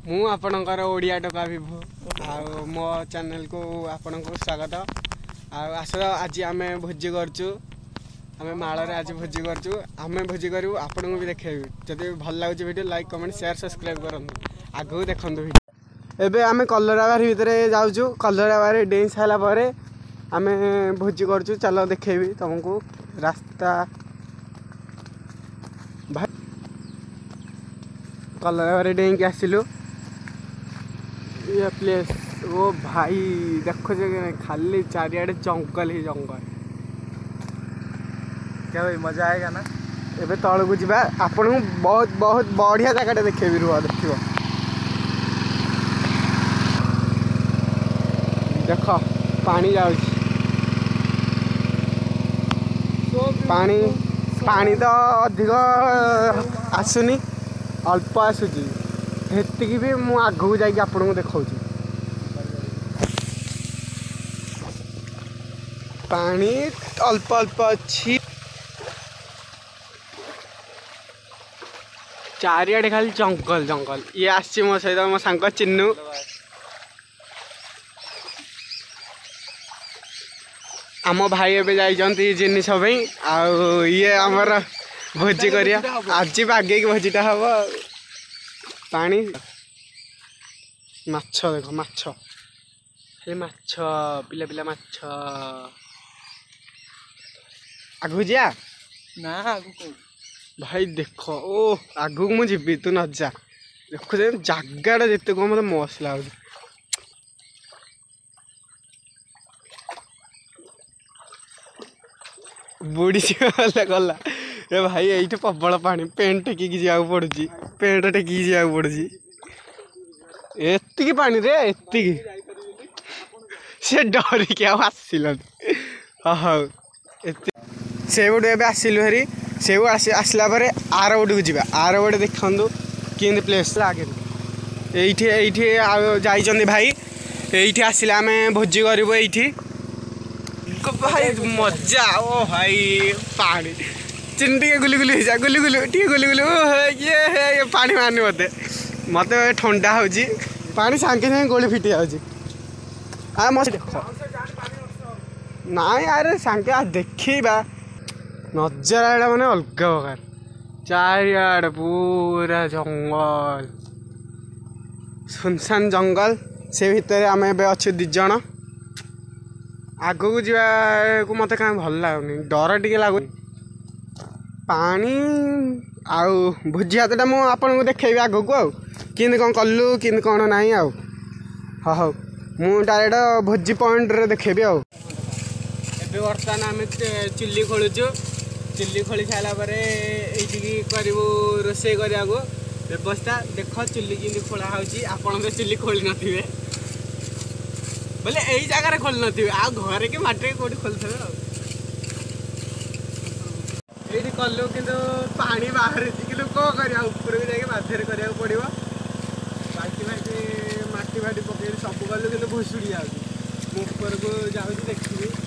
मु आपणकर ओडिया टका विभु आ मो चैनल को आपण को स्वागत। आस आज आम भोजी करचु आम माଳରେ आज भोजी करचु आम भोजी करू आपण को भी देखेबी जदि भल लागुची video like comment share subscribe करंतु आगु देखंतु वीडियो। एबे आम कलराबारी भितर जाउचु कलराबारी डेई साला परे आम भोजी करचु चलो देखेबी तुमको रास्ता भाई कलराबारी डेई के आसिलु ये प्लेस ओ भाई देखो जे खाली चारियाडे जंगल ही जंगल। क्या भाई मजा आएगा ना। एबे तल को जीवा आपन को बहुत बहुत बढ़िया जगह देखेबी रुआ देखियो देख पानी जाउची पानी पानी तो अधिक आसुनी अल्प आसुची हेतिकी भी मु आगू जाइए आपन को देखा पानी अल्प अल्प अच्छी चारियाडे खाली जंगल जंगल। ये आसी मो सहित मो सांग चिन्नू आम भाई एबे जाइछंती जिनिस ये आमर भोजी करिया आज बागे भोजीटा हम पानी माछ देख माछ हे माछ पिला पिला माछ आगु जा ना आगु भाई देख ओ आगु मु जीवी तू न जा देख जगाटा जिते कह मत मस्त लगे बुड़ी गला ए भाई ये प्रबल पानी पेंट टेकिकी जाऊ पड़ुची पेंट टेकिकी जाऊ पड़ुची एतिकी पानी रे एतिकी से डरिकी आसिल हाँ से गोटे एवं आसिलु हेरी से आसला आर गोटे को जा आर गोटे देखु कि प्लेस लगे ये भाई ये आसला आम भोजी करूँ ये भाई मजा ओ भाई पानी चिन टे गुली गुली जा गुली गुली टे गुली गुली ये पानी मारनी मत ठंडा हो पानी सांगे सांगे गोली फिटी जाऊँगी आ मत देख ना यार सांगे देखा नजर मैंने अलग प्रकार चारियाड पूरा जंगल सुनसान जंगल से भितर आम ए अच्छे दिज आग को जा मत क्या भल लगुनि डर टे लगुनि पानी आउ भोजी हाथटा मुझे देखी आग को आमती कौन कलु कि कौन ना आउ हाँ हाँ मुझे डायरेक्ट भोजी पॉइंट रे देखेबी आउ एबे बर्तमान आम चुली खोलुचु चुली खोली सारापर ये करूँ रोसे करा व्यवस्था देख चुली कि खोला होपण तो चुली खोली नथिबे बोले यही जगह खोल नी आ घरे कि माटे कौटी खोलते ये कलु कि पानी बाहर कि कौन कर ऊपर जाके बाध्य करा पड़ो बाल्टी फाटी माटी फाटी पकड़ सब कलु कि भुशुड़ी जाऊँगी ऊपर को जाऊँगी देखी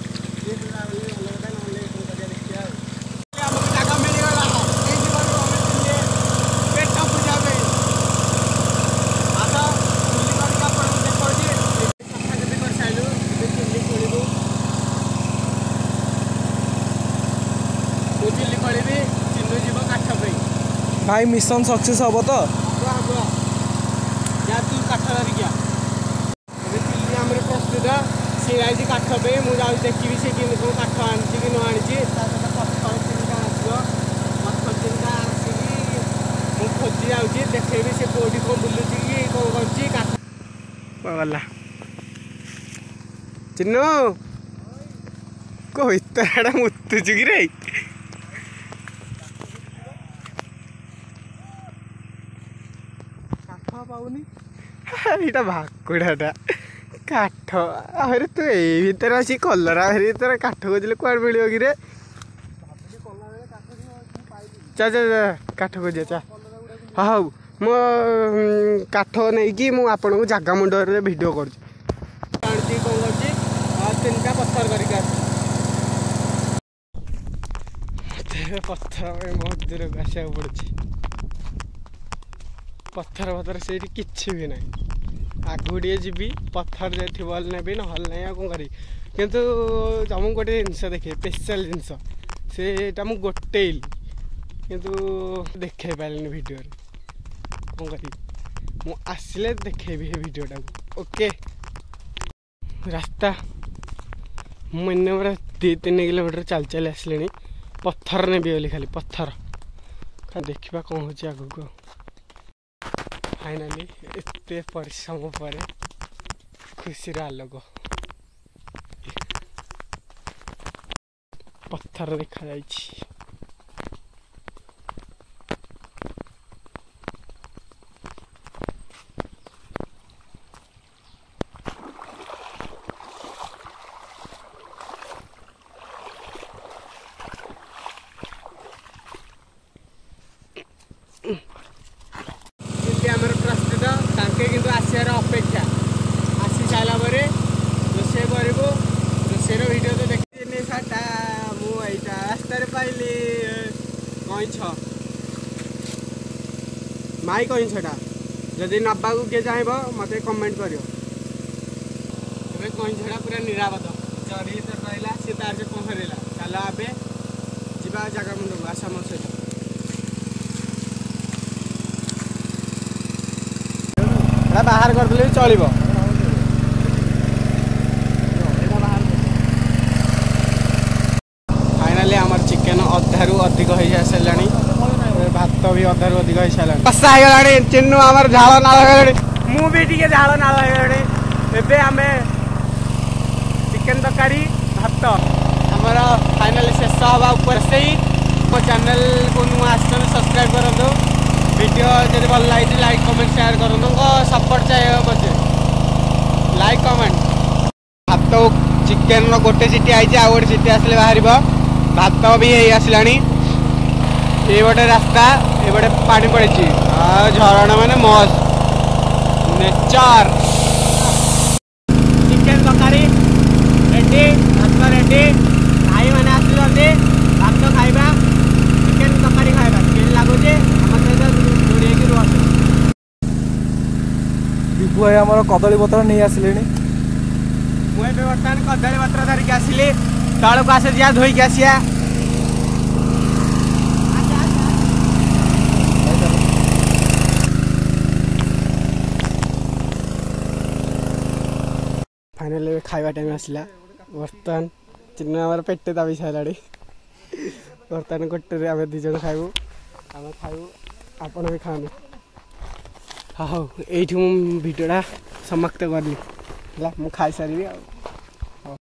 भाई मिशन सक्सेस हम तो तू काठ धरिक चुली आम प्रस्तुत सी आई काठ पे मुझे देखी से कौन काठ आनी कि न आनी पत्थर चिंता आसो पत्थर चिंता आसिकी खोजी जाऊँगी देखेबी से कौटी कौन बुलूची कि कौन करला चिन्नू को इतना मुतुचु कि रे यहाँ भाकुड़ाटा काठ अरे तू यही भितर अच्छी कलरा भर काठ खोजिले कौन मिल कि रे चा चा काठ खोजा चा हाँ हाँ मो काठ नहीं कि आपन को जगह मुंडे भिड कर कौन कर पत्थर करके पत्थर बहुत दूर आसा पड़ी पत्थर पत्थर से किसी भी ना आगू टे जी पत्थर जे थी नेबी ना कौन करी किंतु तुमको गोटे जिनस देखे स्पेशल जिनस सेटा मुझे गोटेली किंतु देखे पारे वीडियो कौन करी मु आसिले देखेबी हे वीडियोटा ओके रास्ता मुझे पूरा 2-3 किलोमीटर चल चल आसले पत्थर ने भी खाली पत्थर देखा कौन हो आग को फाइनाली एत परिश्रम पर खुशी आलोक पत्थर देखा जाइए प्रस्तुत तांके किंतु आसार अपेक्षा आसी सारा रोषे कर रोषेर वीडियो तो देखी साटा मुझा रास्तार पाइली कईछ माई कईछटा जदि नवा किए चाहब मत कमेंट कर कईछटा पूरा निरापद जरी रहा सी तार से पहरला चल आबे जा जगह मुंडक आस मो सहित बाहर करदे चलो फाइनाली आम चिकेन अधारू अधिक हो सारा भात भी अधारू अधिक हो सारा कषा हो चिन्नु आम झाड़ नाल मुझे झाड़ नाल हो आम चिकेन तरकारी भात आमर फाइनाली शेष हवा ऊपर से मो चैनल को नुआ सब्सक्राइब करूँ वीडियो जब भल लगी लाइक कमेंट शेयर करूँ सपोर्ट चाहिए मुझे लाइक कमेंट भात चिकेन गोटे सीटी आई आउ गोटे सीटी आसले बाहर भात भी हो आसला ये गोटे रास्ता ये गोटे पानी पड़ी झरणा माने मस्त नेचर चिकेन तरकारी रेडी भात रेडी भाई मैंने आसुच्चे भात खाइबा चिकेन तरकारी खाइबा के लगुच विभु भाई आमर कदली पत्र नहीं आसिले मुझे बर्तमान कदली पत्र धरिक आसिली तौक आस जा धोईक आसिया फाइनल खाଇବା टाइम आसला बर्तमान चिन्ह आम पेट दाबी सारा बर्तमान गोटे आम 2 जन खाइबू आम खाइबू आपण भी खाने हाँ ये भिडियोटा समाप्त करली मुझे खाई सारी।